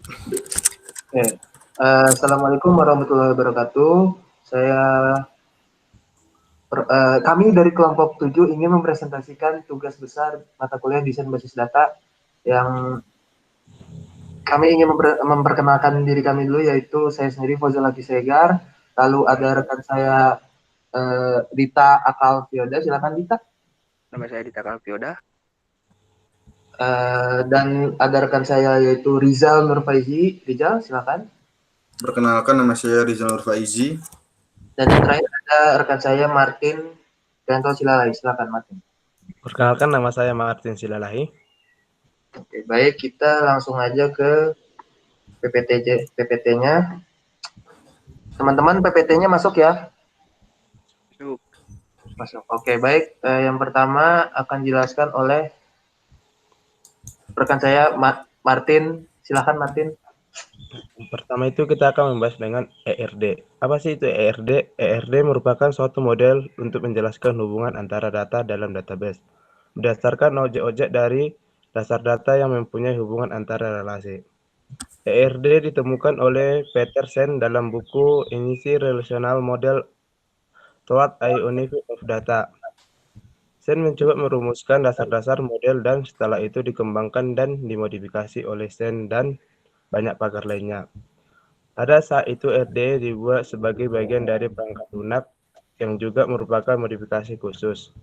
Oke. Assalamualaikum warahmatullahi wabarakatuh. Kami dari kelompok 7 ingin mempresentasikan tugas besar mata kuliah desain basis data yang kami ingin memperkenalkan diri kami dulu, yaitu saya sendiri Fauzal Laki Segar, lalu ada rekan saya Dita Akal Fioda, silakan Dita. Nama saya Dita Kalpioda. Dan ada rekan saya yaitu Rizal Nurfaizi. Rizal, silakan. Perkenalkan, nama saya Rizal Nurfaizi. Dan yang terakhir ada rekan saya Martin Yanto Silalahi, silakan Martin. Perkenalkan, nama saya Martin Silalahi. Oke, baik, kita langsung aja ke PPT-nya. Teman-teman, PPT-nya masuk ya? Masuk. Oke, baik. Yang pertama akan dijelaskan oleh rekan saya Martin. Silahkan Martin. Pertama itu kita akan membahas dengan ERD. Apa sih itu ERD? ERD merupakan suatu model untuk menjelaskan hubungan antara data dalam database berdasarkan objek-objek dari dasar data yang mempunyai hubungan antara relasi. ERD ditemukan oleh Petersen dalam buku Initial Relational Model Toward a Universe of Data. Sen mencoba merumuskan dasar-dasar model dan setelah itu dikembangkan dan dimodifikasi oleh Sen dan banyak pakar lainnya. Pada saat itu RD dibuat sebagai bagian dari perangkat lunak yang juga merupakan modifikasi khusus,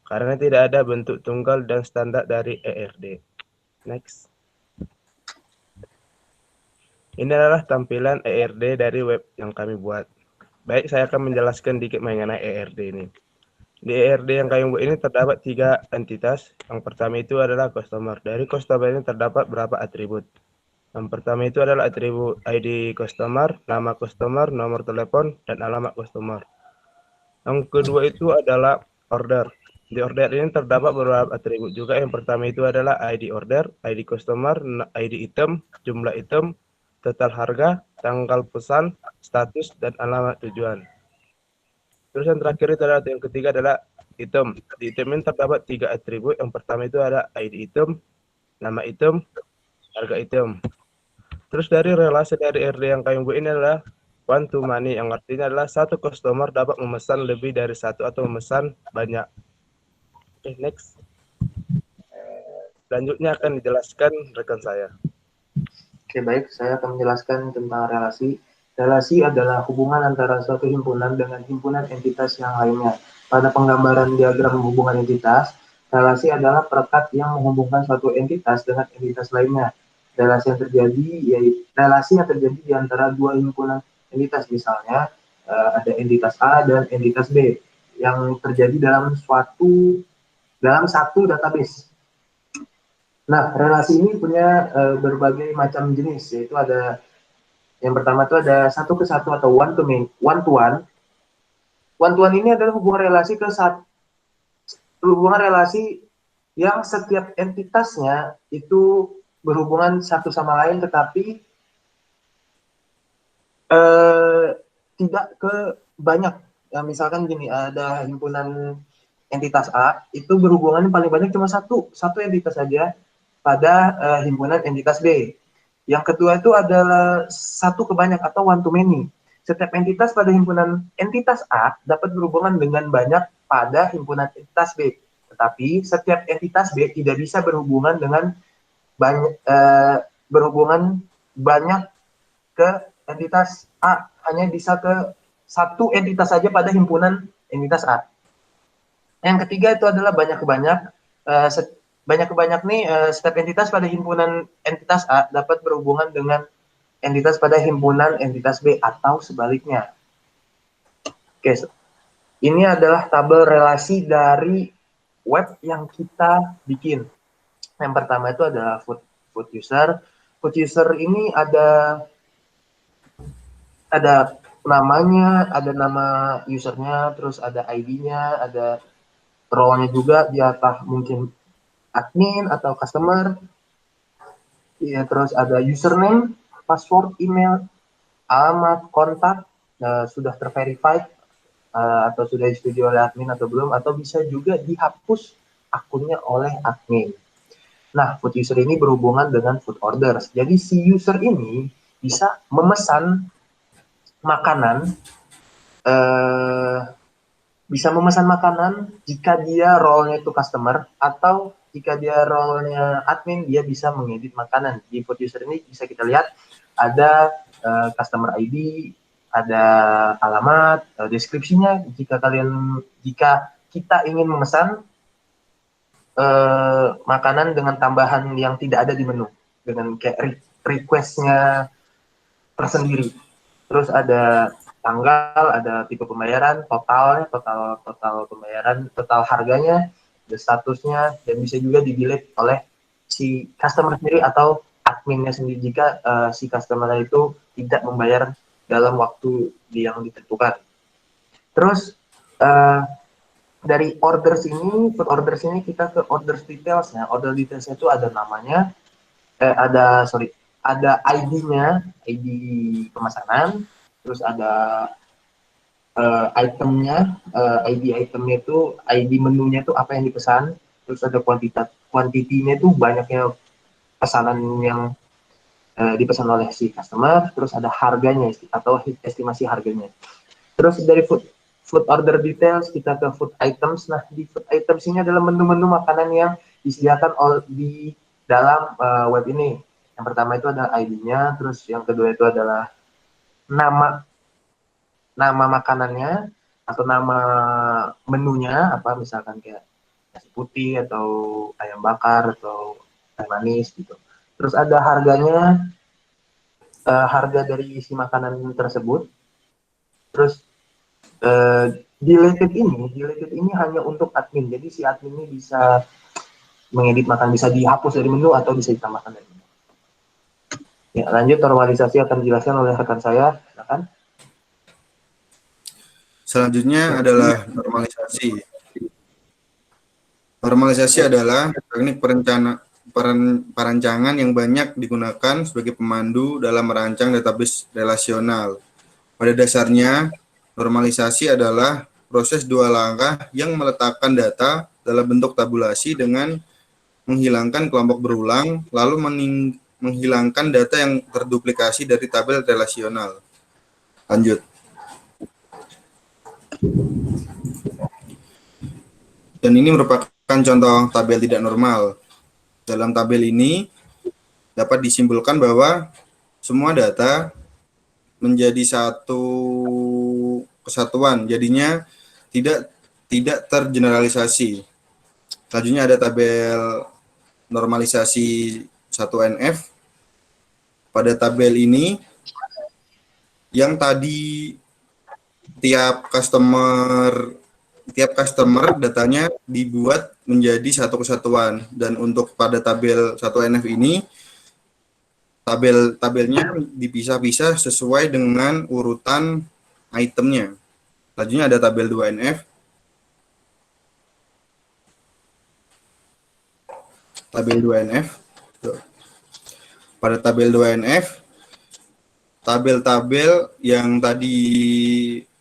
karena tidak ada bentuk tunggal dan standar dari ERD. Next. Ini adalah tampilan ERD dari web yang kami buat. Baik, saya akan menjelaskan dikit mengenai ERD ini. Di ERD yang kami buat ini terdapat 3 entitas. Yang pertama itu adalah customer. Dari customer ini terdapat berapa atribut. Yang pertama itu adalah atribut ID customer, nama customer, nomor telepon, dan alamat customer. Yang kedua itu adalah order. Di order ini terdapat beberapa atribut juga. Yang pertama itu adalah ID order, ID customer, ID item, jumlah item, total harga, tanggal pesan, status, dan alamat tujuan. Terus yang terakhir itu adalah yang ketiga adalah item. Di item ini terdapat 3 atribut. Yang pertama itu ada ID item, nama item, harga item. Terus dari relasi dari RD yang kami buat ini adalah one to many, yang artinya adalah satu customer dapat memesan lebih dari satu atau memesan banyak. Oke, next. Selanjutnya akan dijelaskan rekan saya. Oke, baik. Saya akan menjelaskan tentang relasi. Relasi adalah hubungan antara suatu himpunan dengan himpunan entitas yang lainnya. Pada penggambaran diagram hubungan entitas, relasi adalah perekat yang menghubungkan suatu entitas dengan entitas lainnya. Relasi yang terjadi di antara dua himpunan entitas, misalnya ada entitas A dan entitas B yang terjadi dalam satu database. Nah, relasi ini punya berbagai macam jenis, yaitu ada yang pertama itu ada satu ke satu atau one to one. One to one ini adalah hubungan relasi yang setiap entitasnya itu berhubungan satu sama lain, tetapi tidak ke banyak. Ya, misalkan gini, ada himpunan entitas A itu berhubungan paling banyak cuma satu entitas saja pada himpunan entitas B. Yang kedua itu adalah satu ke banyak atau one to many. Setiap entitas pada himpunan entitas A dapat berhubungan dengan banyak pada himpunan entitas B. Tetapi setiap entitas B tidak bisa berhubungan dengan banyak ke entitas A, hanya bisa ke satu entitas saja pada himpunan entitas A. Yang ketiga itu adalah banyak ke banyak. Banyak ke banyak nih, setiap entitas pada himpunan entitas A dapat berhubungan dengan entitas pada himpunan entitas B atau sebaliknya. Oke, ini adalah tabel relasi dari web yang kita bikin. Yang pertama itu adalah food user. Food user ini ada namanya, ada nama usernya, terus ada ID-nya, ada role-nya juga, dia mungkin admin atau customer. Ya, terus ada username, password, email, alamat, kontak, sudah terverified atau sudah disetujui oleh admin atau belum, atau bisa juga dihapus akunnya oleh admin. Nah, food user ini berhubungan dengan food orders. Jadi si user ini bisa memesan makanan, eh, bisa memesan makanan jika dia role-nya itu customer, atau jika dia role-nya admin, dia bisa mengedit makanan. Di food user ini bisa kita lihat ada customer ID, ada alamat, deskripsinya. Jika kita ingin memesan makanan dengan tambahan yang tidak ada di menu, dengan kayak request-nya tersendiri. Terus ada tanggal, ada tipe pembayaran, totalnya, total pembayaran, total harganya, ada statusnya, dan bisa juga di-delete oleh si customer sendiri atau adminnya sendiri jika si customer itu tidak membayar dalam waktu yang ditentukan. Terus dari orders ini, food orders ini kita ke orders detailsnya. Order detailsnya itu ada namanya, ada ID-nya, ID pemesanan, terus ada itemnya, ID itemnya itu, ID menunya itu apa yang dipesan, terus ada kuantitinya itu banyaknya pesanan yang dipesan oleh si customer, terus ada harganya atau estimasi harganya. Terus dari food order details kita ke food items. Nah, di food items ini adalah menu-menu makanan yang disediakan di dalam web ini. Yang pertama itu ada ID-nya, terus yang kedua itu adalah nama makanannya atau nama menunya, apa misalkan kayak nasi putih atau ayam bakar atau teh manis gitu. Terus ada harganya, harga dari isi makanan tersebut. Terus deleted ini hanya untuk admin. Jadi si admin ini bisa mengedit makan, bisa dihapus dari menu atau bisa ditambahkan dari menu. Ya, lanjut, normalisasi akan dijelaskan oleh rekan saya. Silakan. Selanjutnya adalah normalisasi. Normalisasi adalah teknik perancangan yang banyak digunakan sebagai pemandu dalam merancang database relasional. Pada dasarnya, normalisasi adalah proses dua langkah yang meletakkan data dalam bentuk tabulasi dengan menghilangkan kelompok berulang, lalu menghilangkan data yang terduplikasi dari tabel relasional. Lanjut. Dan ini merupakan contoh tabel tidak normal. Dalam tabel ini dapat disimpulkan bahwa semua data menjadi satu kesatuan, jadinya tidak tergeneralisasi. Selanjutnya ada tabel normalisasi 1NF. Pada tabel ini yang tadi tiap customer datanya dibuat menjadi satu kesatuan, dan untuk pada tabel 1NF ini tabelnya dipisah-pisah sesuai dengan urutan itemnya. Selanjutnya ada tabel 2NF. Tabel 2NF. Pada tabel 2NF, tabel-tabel yang tadi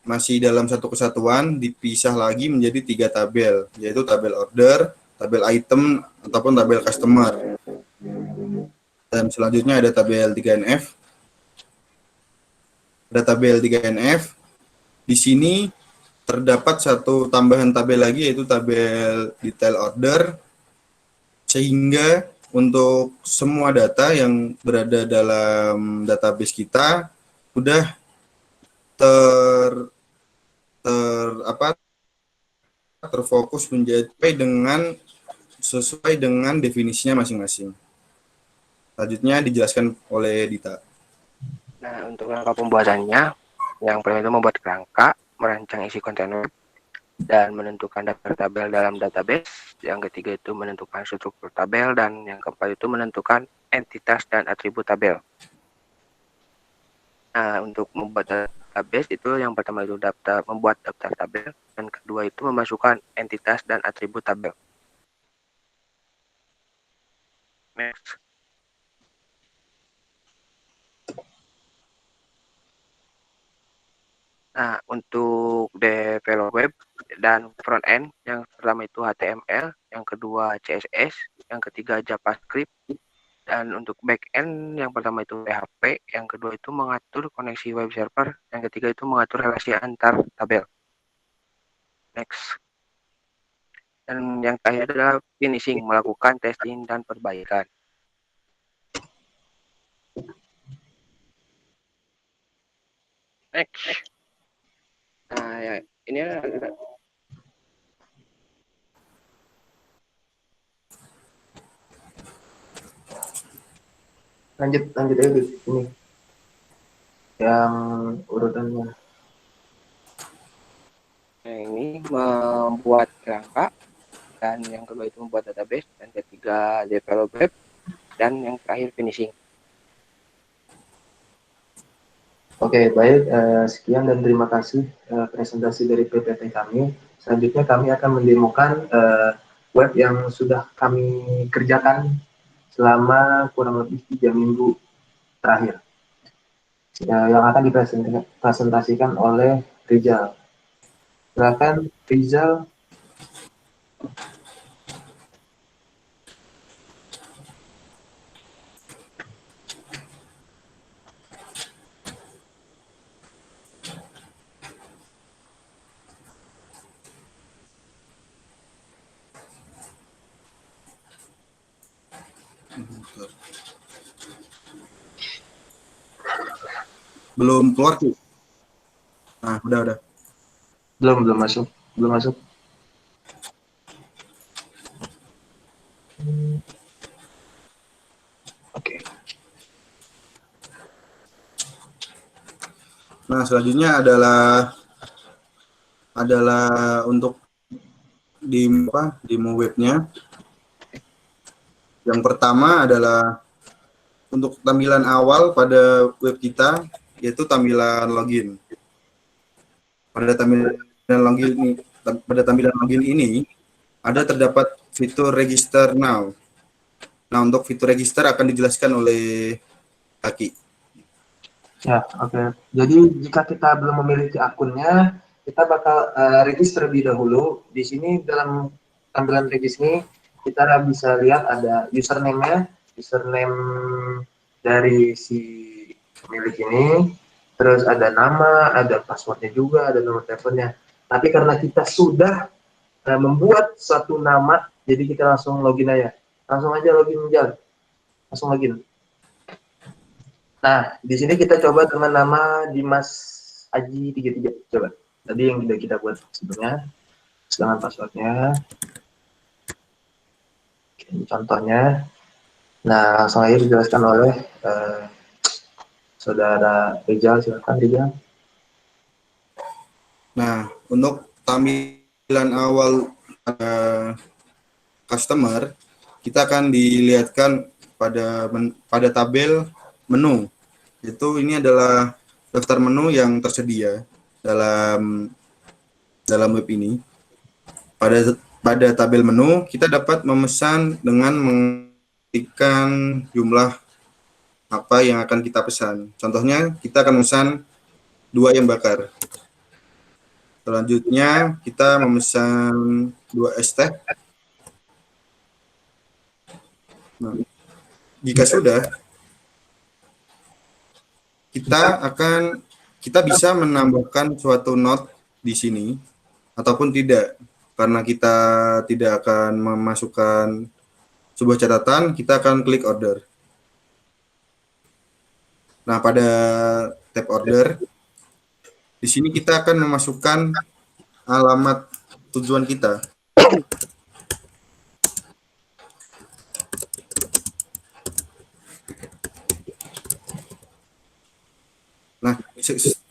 masih dalam satu kesatuan dipisah lagi menjadi 3 tabel, yaitu tabel order, tabel item, ataupun tabel customer. Dan selanjutnya ada tabel 3NF. Ada tabel 3NF. Di sini terdapat satu tambahan tabel lagi, yaitu tabel detail order, sehingga untuk semua data yang berada dalam database kita sudah terfokus menjadi sesuai dengan definisinya masing-masing. Selanjutnya dijelaskan oleh Dita. Nah, untuk langkah pembuatannya, yang pertama itu membuat kerangka, merancang isi kontainer, dan menentukan daftar tabel dalam database. Yang ketiga itu menentukan struktur tabel, dan yang keempat itu menentukan entitas dan atribut tabel. Nah, untuk membuat database itu yang pertama itu membuat daftar tabel, dan kedua itu memasukkan entitas dan atribut tabel. Next. Nah, untuk develop web dan front end, yang pertama itu HTML, yang kedua CSS, yang ketiga JavaScript, dan untuk backend yang pertama itu PHP, yang kedua itu mengatur koneksi web server, yang ketiga itu mengatur relasi antar tabel. Next. Dan yang terakhir adalah finishing, melakukan testing dan perbaikan. Next. Nah, ya, ini ada Lanjut aja di ini yang urutannya. yang ini membuat kerangka, dan yang kedua itu membuat database, dan ketiga develop web, dan yang terakhir finishing. Oke, baik. Sekian dan terima kasih presentasi dari PPT kami. Selanjutnya kami akan mendemokan web yang sudah kami kerjakan selama kurang lebih 3 minggu terakhir. Yang akan dipresentasikan oleh Rizal. Silakan Rizal. Belum keluar Ki? Nah, udah. Belum masuk. Oke. Nah, selanjutnya adalah untuk demo webnya. Yang pertama adalah untuk tampilan awal pada web kita, yaitu tampilan login. Pada tampilan login ini terdapat fitur register now. Nah, untuk fitur register akan dijelaskan oleh Aki. Ya, oke. Jadi jika kita belum memiliki akunnya, kita bakal register terlebih dahulu. Di sini dalam tampilan register ini kita bisa lihat ada username-nya, username dari si pemilik ini, terus ada nama, ada passwordnya juga, ada nomor teleponnya. Tapi karena kita sudah membuat suatu nama, jadi kita langsung login aja. Langsung aja login, langsung login. Nah, di sini kita coba dengan nama Dimas Aji 33. Coba. Tadi yang sudah kita buat sebelumnya. Dengan passwordnya. Ini contohnya. Nah, langsung aja dijelaskan oleh Saudara Rizal. Silakan Rizal. Nah, untuk tampilan awal customer, kita akan dilihatkan pada tabel menu. Itu ini adalah daftar menu yang tersedia dalam web ini. Pada tabel menu, kita dapat memesan dengan mengetikkan jumlah apa yang akan kita pesan. Contohnya, kita akan memesan 2 ayam bakar. Selanjutnya, kita memesan 2 es teh. Nah, jika sudah, kita bisa menambahkan suatu note di sini ataupun tidak. Karena kita tidak akan memasukkan sebuah catatan, kita akan klik order. Nah, pada tab order, di sini kita akan memasukkan alamat tujuan kita.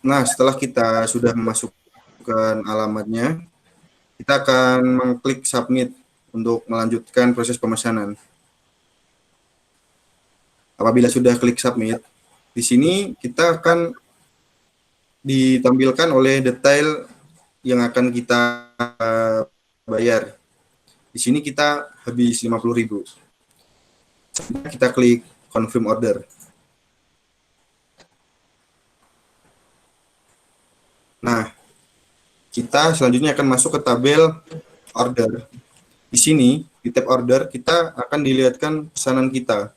Nah, setelah kita sudah memasukkan alamatnya, kita akan mengklik submit untuk melanjutkan proses pemesanan. Apabila sudah klik submit, di sini kita akan ditampilkan oleh detail yang akan kita bayar. Di sini kita habis 50.000. Kita klik confirm order. Nah, kita selanjutnya akan masuk ke tabel order. Di sini di tab order kita akan dilihatkan pesanan kita.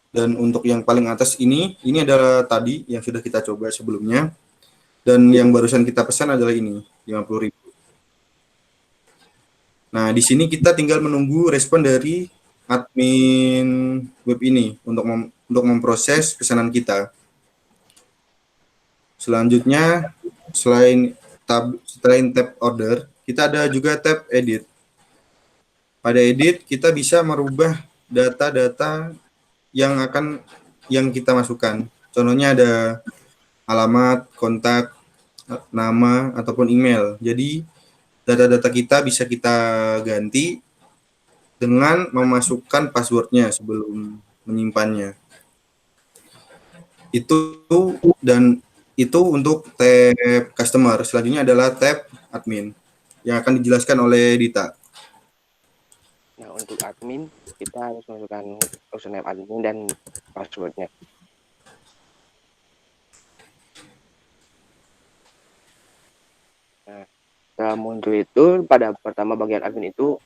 Dan untuk yang paling atas ini adalah tadi yang sudah kita coba sebelumnya. Dan yang barusan kita pesan adalah ini, 50.000. Nah, di sini kita tinggal menunggu respon dari admin web ini untuk memproses pesanan kita. Selanjutnya, selain tab order, kita ada juga tab edit. Pada edit, kita bisa merubah data-data yang kita masukkan. Contohnya ada alamat, kontak, nama, ataupun email. Jadi, data-data kita bisa kita ganti dengan memasukkan passwordnya sebelum menyimpannya. Itu untuk tab customer. Selanjutnya adalah tab admin yang akan dijelaskan oleh Dita. Nah, untuk admin, kita harus masukkan username admin dan passwordnya. Nah, setelah muncul itu, pada pertama bagian admin itu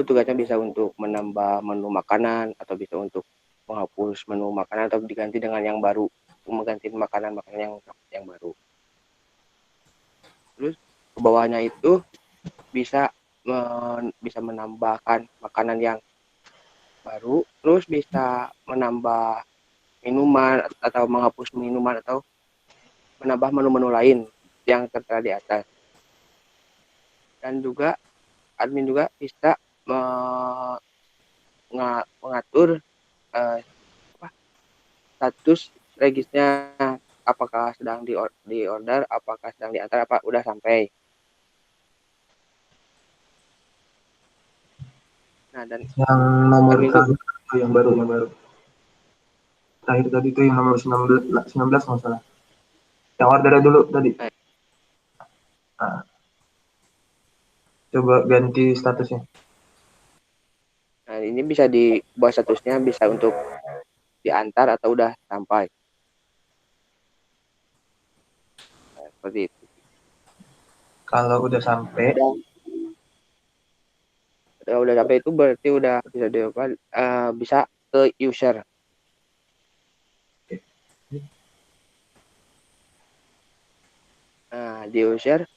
tugasnya bisa untuk menambah menu makanan, atau bisa untuk menghapus menu makanan, atau diganti dengan yang baru, mengganti makanan yang baru. Terus, ke bawahnya itu bisa menambahkan makanan yang baru, terus bisa menambah minuman atau menghapus minuman atau menambah menu-menu lain yang tertera di atas. Dan juga admin juga bisa mengatur status regisnya, apakah sedang di order, apakah sedang diantar, apa udah sampai. Nah, dan Yang nomor admin terakhir itu yang baru. Terakhir tadi itu yang nomor 19 nggak salah. Yang ordernya dulu tadi. Nah, coba ganti statusnya. Nah, ini bisa dibuat statusnya bisa untuk diantar atau udah sampai. Nah, seperti itu. Kalau udah sampai, Udah sampai itu berarti udah bisa bisa ke user. Nah, di user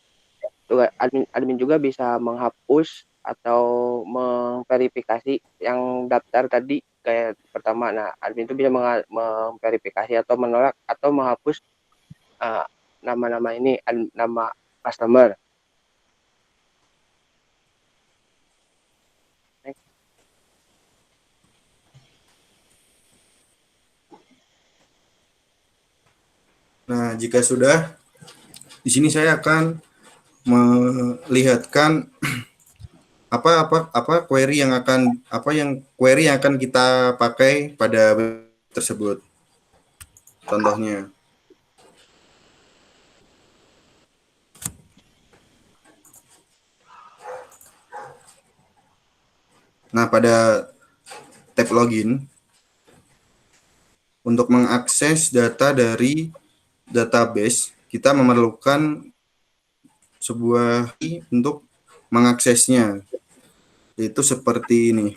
admin juga bisa menghapus atau memverifikasi yang daftar tadi kayak pertama. Nah, admin itu bisa memverifikasi atau menolak atau menghapus nama-nama ini, nama customer. Nah, jika sudah, di sini saya akan melihatkan apa query yang akan kita pakai pada web tersebut. Contohnya. Nah, pada tab login, untuk mengakses data dari database, kita memerlukan sebuah key untuk mengaksesnya, yaitu seperti ini.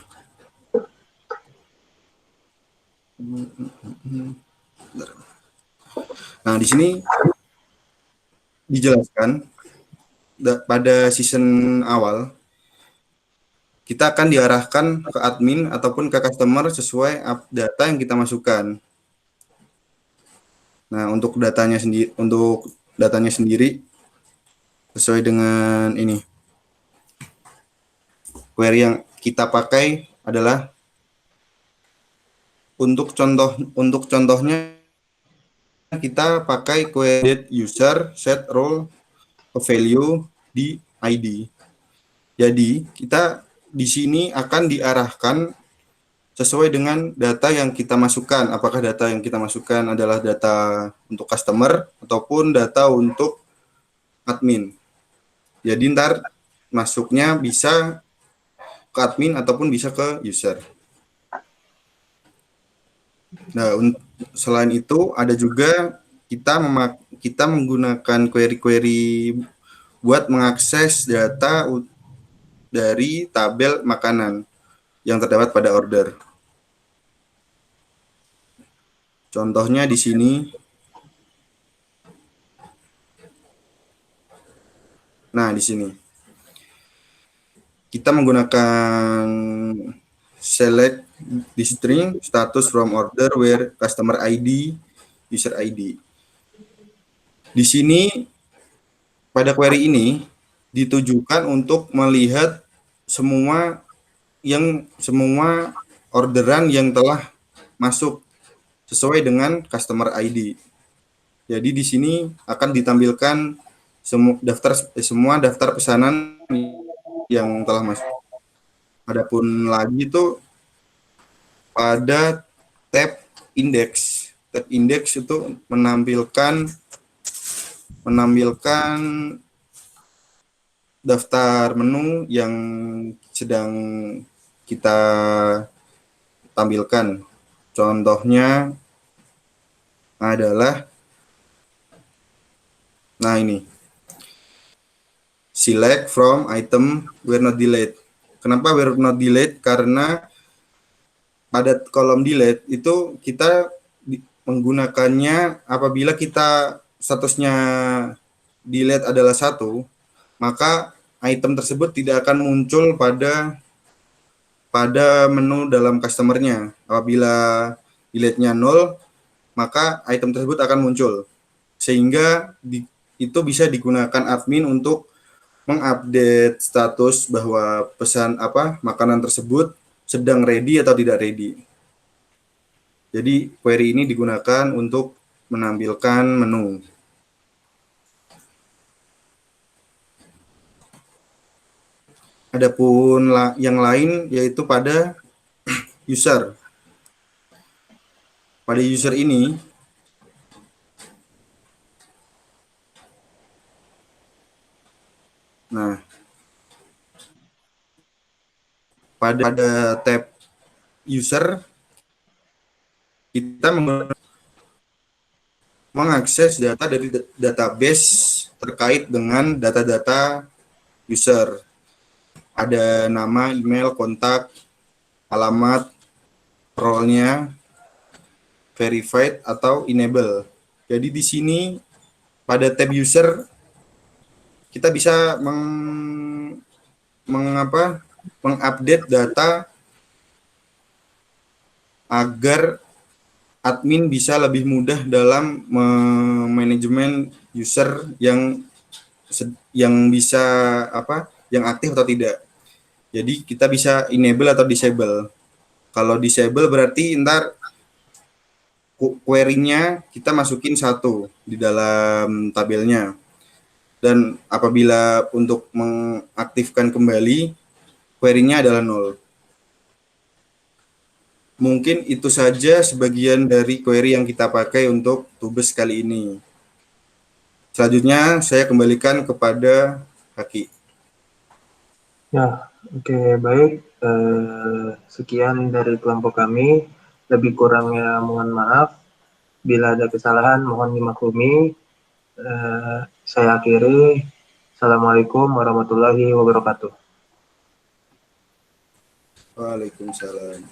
Nah, di sini dijelaskan pada season awal, kita akan diarahkan ke admin ataupun ke customer sesuai data yang kita masukkan. Nah, untuk datanya sendiri sesuai dengan ini. Query yang kita pakai adalah untuk contohnya kita pakai query user set role value di ID. Jadi, kita di sini akan diarahkan sesuai dengan data yang kita masukkan. Apakah data yang kita masukkan adalah data untuk customer ataupun data untuk admin. Jadi ntar masuknya bisa ke admin ataupun bisa ke user. Nah, selain itu ada juga kita menggunakan query-query buat mengakses data dari tabel makanan yang terdapat pada order. Contohnya di sini. Nah, di sini kita menggunakan select di string status from order where customer ID, user ID. Di sini pada query ini ditujukan untuk melihat semua orderan yang telah masuk sesuai dengan customer ID. Jadi di sini akan ditampilkan semua daftar pesanan yang telah masuk. Adapun lagi itu pada tab index. Tab index itu menampilkan daftar menu yang sedang kita tampilkan. Contohnya adalah, nah ini, select from item were not delayed. Kenapa were not delayed? Karena pada kolom delete itu kita menggunakannya apabila kita statusnya delete adalah 1, maka item tersebut tidak akan muncul pada menu dalam customernya. Apabila delete-nya 0, maka item tersebut akan muncul. Sehingga itu bisa digunakan admin untuk mengupdate status bahwa makanan tersebut sedang ready atau tidak ready. Jadi query ini digunakan untuk menampilkan menu. Adapun yang lain yaitu pada user. Pada user ini pada tab user kita mengakses data dari database terkait dengan data-data user. Ada nama, email, kontak, alamat, role-nya, verified atau enable. Jadi di sini pada tab user kita bisa mengupdate data agar admin bisa lebih mudah dalam manajemen user yang bisa yang aktif atau tidak. Jadi kita bisa enable atau disable. Kalau disable berarti ntar query-nya kita masukin 1 di dalam tabelnya. Dan apabila untuk mengaktifkan kembali, query-nya adalah 0. Mungkin itu saja sebagian dari query yang kita pakai untuk Tubes kali ini. Selanjutnya saya kembalikan kepada Haki. Ya, oke, baik. Sekian dari kelompok kami. Lebih kurangnya mohon maaf. Bila ada kesalahan mohon dimaklumi. Saya akhiri. Assalamualaikum warahmatullahi wabarakatuh. Waalaikumsalam.